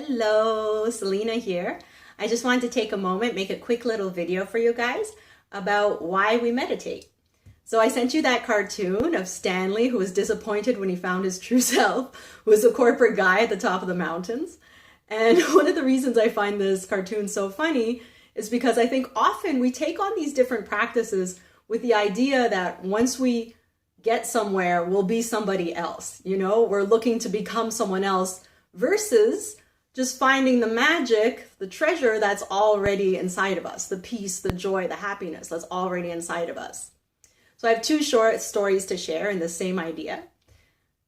Hello, Selena here. I just wanted to take a moment, make a quick little video for you guys about why we meditate. So I sent you that cartoon of Stanley who was disappointed when he found his true self, who was a corporate guy at the top of the mountains. And one of the reasons I find this cartoon so funny is because I think often we take on these different practices with the idea that once we get somewhere, we'll be somebody else. You know, we're looking to become someone else versus just finding the magic, the treasure that's already inside of us, the peace, the joy, the happiness that's already inside of us. So I have two short stories to share in the same idea.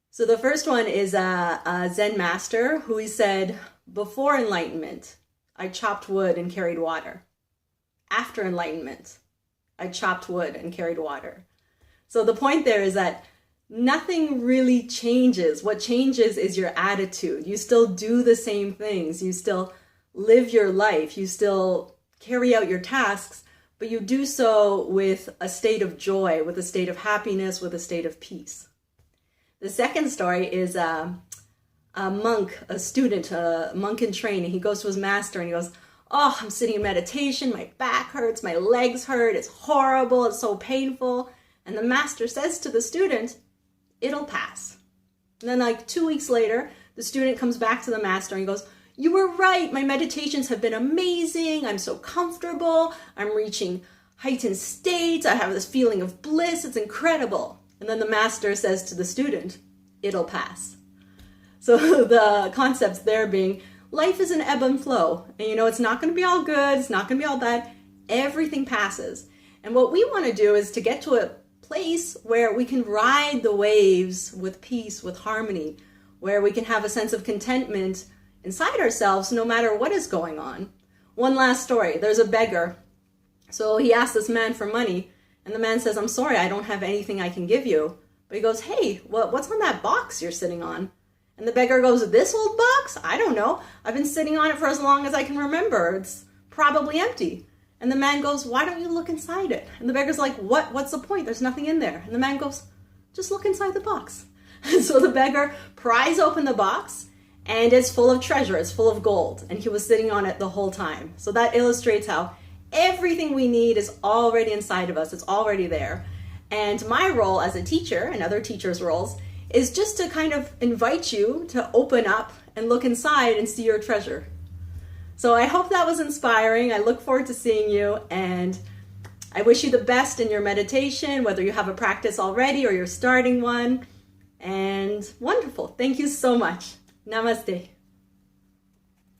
So the first one is a Zen Master who he said, before enlightenment, I chopped wood and carried water. After enlightenment, I chopped wood and carried water. So the point there is that nothing really changes. What changes is your attitude. You still do the same things. You still live your life. You still carry out your tasks, but you do so with a state of joy, with a state of happiness, with a state of peace. The second story is a monk, a student, a monk in training. He goes to his master and he goes, "Oh, I'm sitting in meditation. My back hurts. My legs hurt. It's horrible. It's so painful." And the master says to the student, "It'll pass." And then like 2 weeks later, the student comes back to the master and he goes, "You were right. My meditations have been amazing. I'm so comfortable. I'm reaching heightened states. I have this feeling of bliss. It's incredible." And then the master says to the student, "It'll pass." So the concepts there being life is an ebb and flow. And you know, it's not going to be all good. It's not going to be all bad. Everything passes. And what we want to do is to get to a place where we can ride the waves with peace, with harmony, where we can have a sense of contentment inside ourselves no matter what is going on. One last story. There's a beggar. So he asks this man for money, and the man says, "I'm sorry, I don't have anything I can give you." But he goes, "Hey, what's on that box you're sitting on?" And the beggar goes, "This old box? I don't know. I've been sitting on it for as long as I can remember. It's probably empty." And the man goes, "Why don't you look inside it?" And the beggar's like, What's the point? There's nothing in there." And the man goes, "Just look inside the box." And so the beggar pries open the box, and it's full of treasure. It's full of gold. And he was sitting on it the whole time. So that illustrates how everything we need is already inside of us. It's already there. And my role as a teacher, and other teachers' roles, is just to kind of invite you to open up and look inside and see your treasure. So I hope that was inspiring. I look forward to seeing you, and I wish you the best in your meditation, whether you have a practice already or you're starting one. And wonderful. Thank you so much. Namaste.